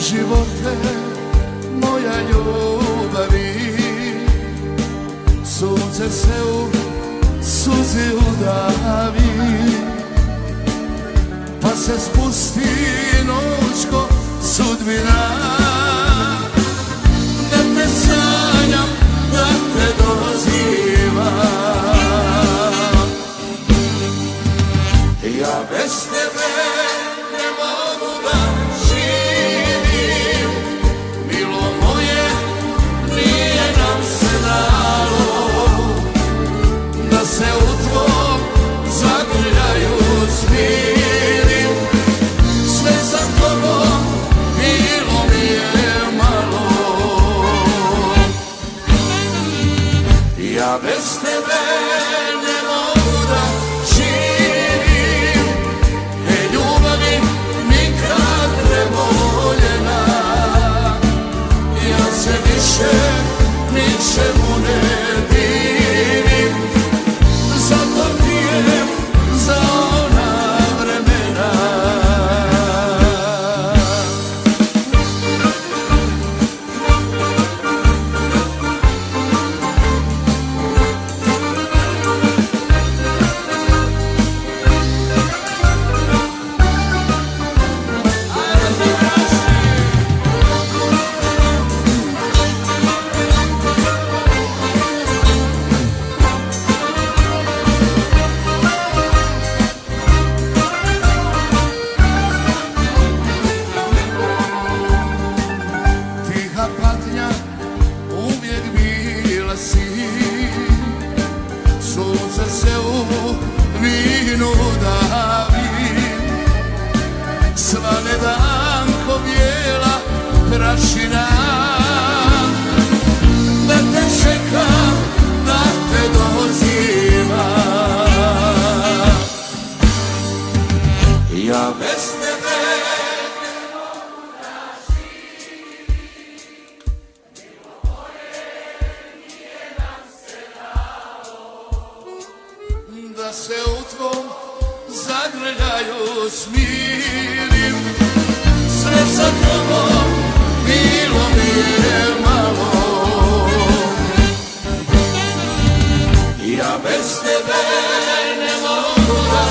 živote, moja ljubavi, sunce se u suzi udavi, pa se spusti noć ko sudbina. Da te sanjam, da te dozivam, ja bez tebe ne mogu da živim. Milo moje, nije nam se dalo da se u tvom zagrljaju smirim. Sve za tobom bilo mi je malo, ja bez tebe ne mogu da živim. E ljubavi nikad preboljena, ja se više ničemu ne divim. Zato pijem za ona vremena. Tiha patnja uvijek bila si, sunce se u vinu davi, svane dan ko bijela prašina. Da te čekam, da te dozivam, ja bez tebe da se u tvom zagrljaju smirim. Sve sa tobom bilo mi je malo, ja bez tebe ne mogu da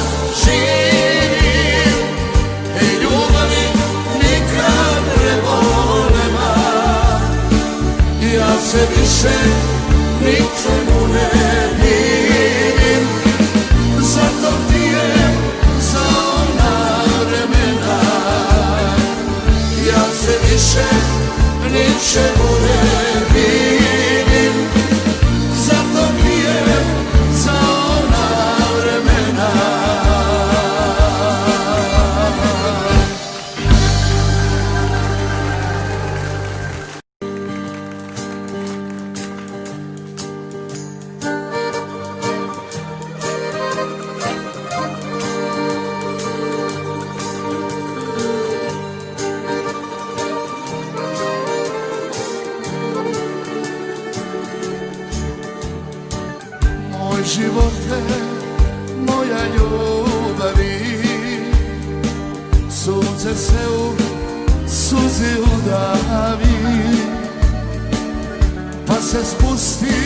živim. E ljubavi nikad prebolema, ja se više ničemu ne divim. Zato pijem za ona vremena, ja se više ničemu ne divim. Zato pijem za ona vremena. Moj živote, moja ljubavi, sunce se u suzi udavi, pa se spusti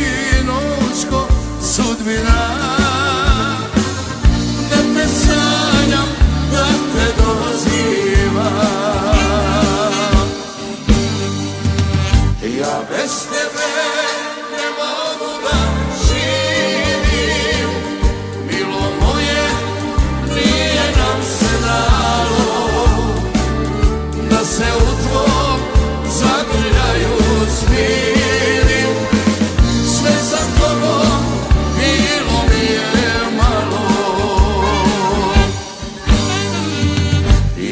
noć ko sudbina. Da te sanjam, da te dozivam, ja bez tebe ne mogu da živim. Milo moje, nije nam se dalo da se u tvom zagrljaju smirim. Sve za tobom bilo mi je malo,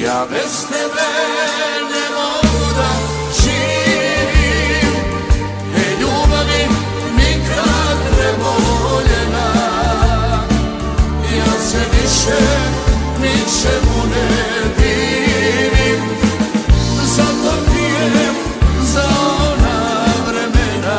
ja bez tebe ne mogu da živim. E ljubavi nikad preboljena, ja se više ničemu ne divim. Zato pijem za ona vremena.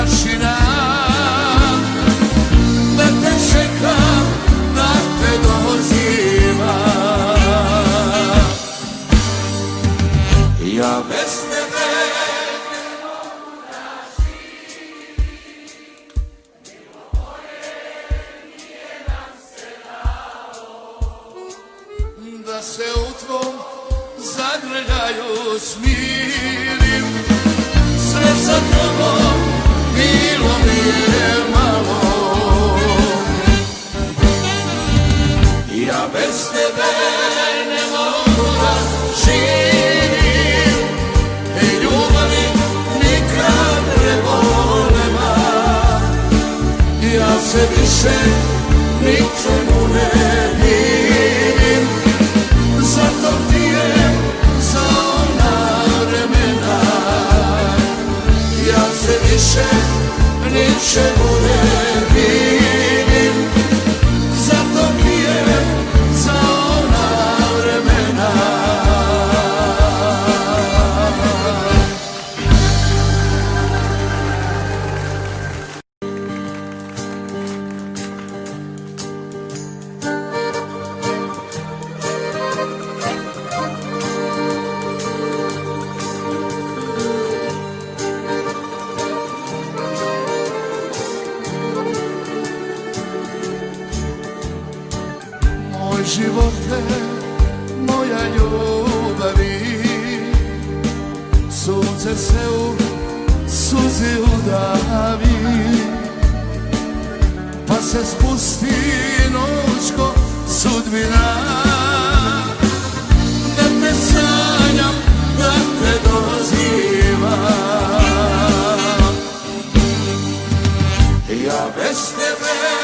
prašina, da te čekam, da te dozivam. Ja bez tebe ne mogu da živim, milo moje nije nam se dalo, da se u tvom zagrljaju smirim. Sve sa tobom bilo mi je malo, ja bez tebe ne mogu da živim, i ljubavi nikad ne volema. Ja se više ničemu ne divim, zato ti je za ona vremena. Ja se više ničemu ne divim, zato ti je za ona vremena. Moj živote, moja ljubavi, sunce se u suzi udavi, pa se spusti noćko sudbina, da te sanjam, da te dozivam. Ja bez tebe